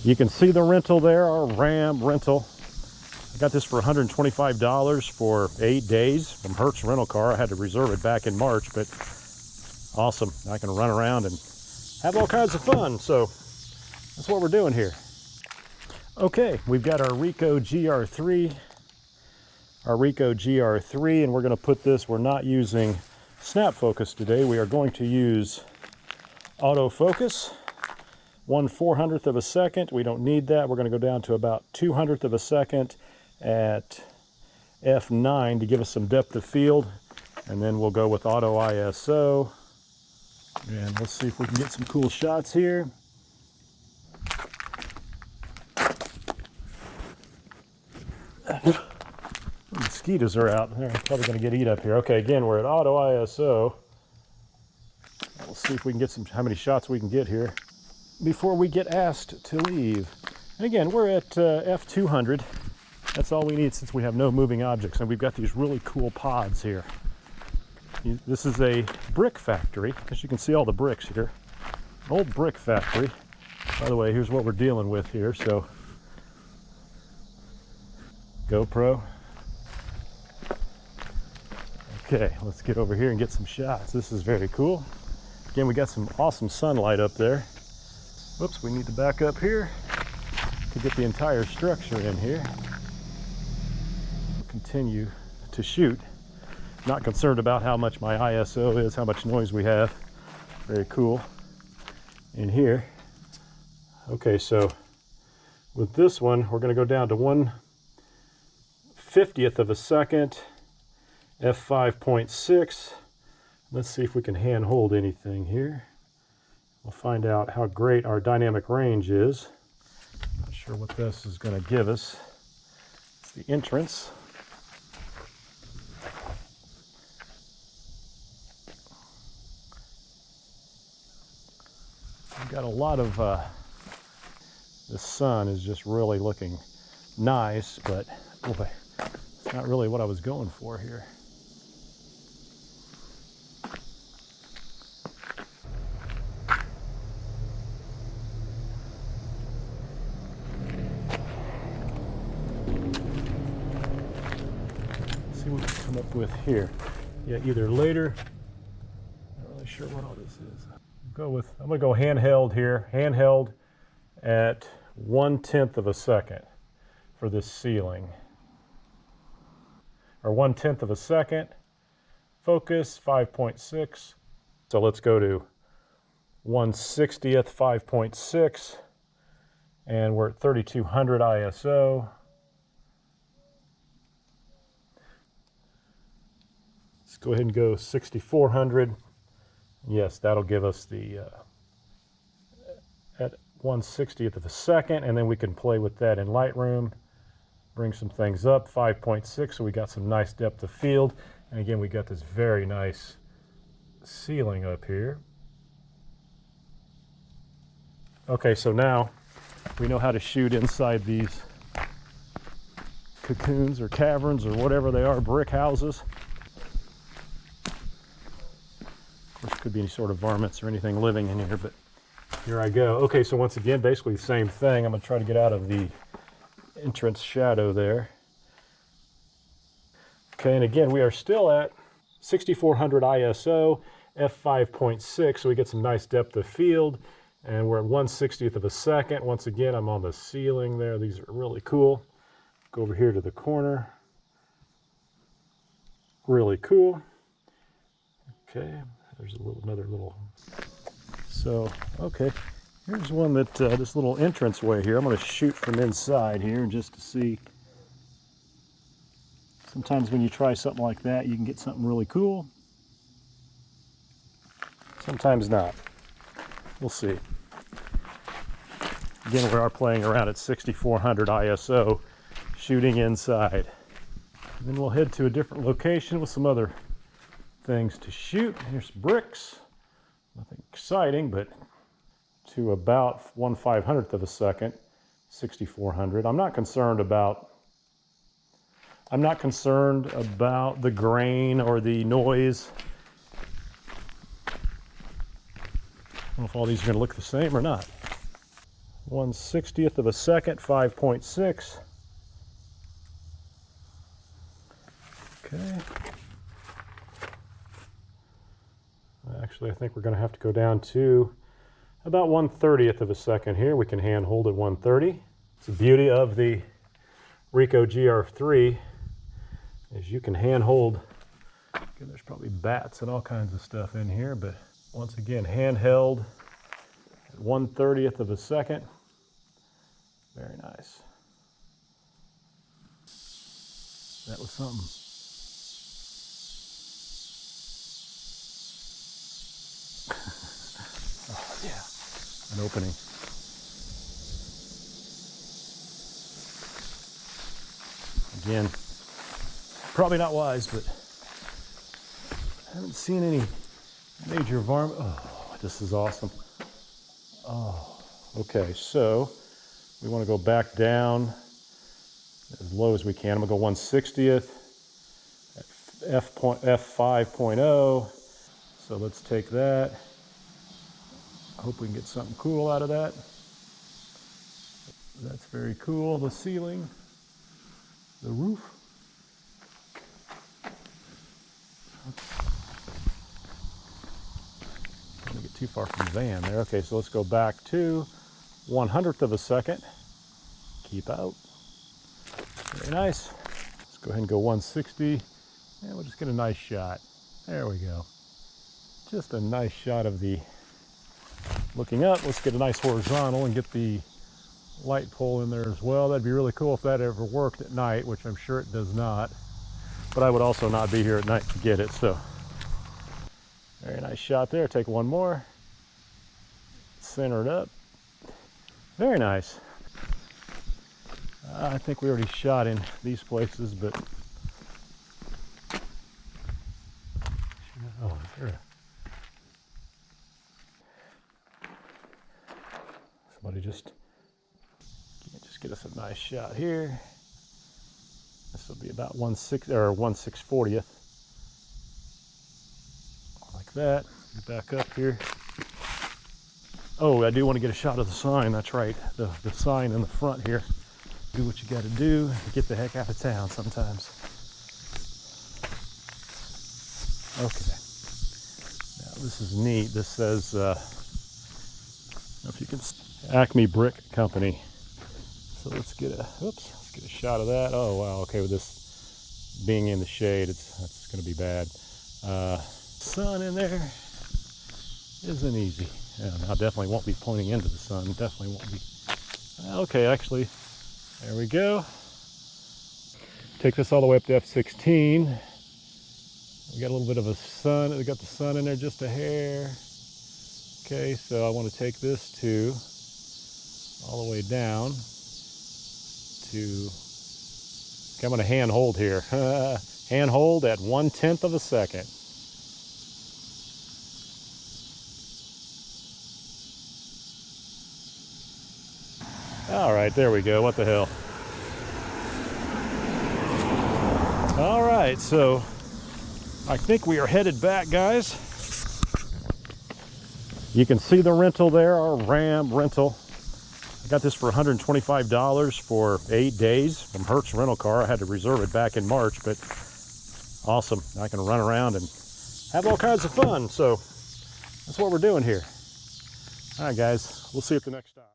You can see the rental there, our RAM rental. I got this for $125 for 8 days from Hertz Rental Car. I had to reserve it back in March, but awesome. I can run around and have all kinds of fun. So that's what we're doing here. Okay, we've got our Ricoh GR3, and we're going to put this, we're not using snap focus today. We are going to use autofocus, 1/400th of a second. We don't need that. We're going to go down to about 200th of a second at f9 to give us some depth of field, and then we'll go with auto ISO, and let's see if we can get some cool shots here. Mosquitoes are out. They're probably going to get eat up here. Okay, again, we're at auto ISO. We'll see if we can get how many shots we can get here before we get asked to leave. And again, we're at f200. That's all we need since we have no moving objects, and we've got these really cool pods here. This is a brick factory, as you can see all the bricks here. An old brick factory. By the way, here's what we're dealing with here. So GoPro. Okay, let's get over here and get some shots. This is very cool. Again, we got some awesome sunlight up there. Whoops, we need to back up here to get the entire structure in here. Continue to shoot. Not concerned about how much my ISO is, how much noise we have. Very cool in here. Okay, so with this one, we're going to go down to 1/50th of a second, f5.6. Let's see if we can hand hold anything here. We'll find out how great our dynamic range is. Not sure what this is going to give us. It's the entrance. We've got a lot of, the sun is just really looking nice, but boy, it's not really what I was going for here. Let's see what we come up with here. Yeah, either later, not really sure what all this is. I'm going to go handheld here. Handheld at 1/10 of a second for this ceiling. Or 1/10 of a second. Focus 5.6. So let's go to 1/60th 5.6. And we're at 3200 ISO. Let's go ahead and go 6400. Yes, that'll give us the at 1/60th of a second, and then we can play with that in Lightroom, bring some things up, 5.6, so we got some nice depth of field, and again, we got this very nice ceiling up here. Okay, so now we know how to shoot inside these cocoons or caverns or whatever they are, brick houses. Could be any sort of varmints or anything living in here, but here I go. Okay, so once again, basically the same thing. I'm going to try to get out of the entrance shadow there. Okay, and again, we are still at 6400 ISO, f5.6, so we get some nice depth of field, and we're at 1/60th of a second. Once again, I'm on the ceiling there. These are really cool. Go over here to the corner. Really cool. Okay. There's another little. So, okay, here's one that, this little entrance way here. I'm going to shoot from inside here just to see. Sometimes when you try something like that, you can get something really cool. Sometimes not. We'll see. Again, we are playing around at 6400 ISO, shooting inside. And then we'll head to a different location with some other things to shoot. Here's bricks. Nothing exciting, but to about 1/500th of a second, 6400. I'm not concerned about the grain or the noise. I don't know if all these are going to look the same or not. 1/60th of a second, 5.6. Okay. Actually, I think we're going to have to go down to about 1/30th of a second here. We can hand hold at 130. It's the beauty of the Ricoh GR III is you can hand hold. Again, there's probably bats and all kinds of stuff in here, but once again, handheld at 1/30th of a second. Very nice. That was something. Oh, yeah, an opening. Again, probably not wise, but I haven't seen any major varmint. Oh, this is awesome. Oh, okay, so we want to go back down as low as we can. I'm going to go 1/60th at f5.0. So let's take that. Hope we can get something cool out of that. That's very cool. The ceiling, the roof. Don't get too far from the van there. Okay, so let's go back to 1/100th of a second. Keep out. Very nice. Let's go ahead and go 160, and we'll just get a nice shot. There we go. Just a nice shot of the looking up. Let's get a nice horizontal and get the light pole in there as well. That'd be really cool if that ever worked at night, which I'm sure it does not. But I would also not be here at night to get it, so. Very nice shot there. Take one more. Center it up. Very nice. I think we already shot in these places, but oh, there. Somebody just get us a nice shot here. This will be about 1/640th, like that. Back up here. Oh, I do want to get a shot of the sign. That's right, the sign in the front here. Do what you got to do to get the heck out of town sometimes. Okay. Now this is neat. This says, I don't know if you can, Acme Brick Company. So let's get a shot of that. Oh wow. Okay, with this being in the shade, that's going to be bad. Sun in there isn't easy. Yeah, I definitely won't be pointing into the sun. Definitely won't be. Okay, actually. There we go. Take this all the way up to f16. We got a little bit of a sun. We got the sun in there just a hair. Okay, so I want to take this to all the way down to. Okay, I'm going to hand hold here. Hand hold at 1/10 of a second. All right, there we go. What the hell? All right, so I think we are headed back, guys. You can see the rental there, our Ram rental. I got this for $125 for 8 days from Hertz Rental Car. I had to reserve it back in March, but awesome. I can run around and have all kinds of fun. So that's what we're doing here. All right, guys, we'll see you at the next stop.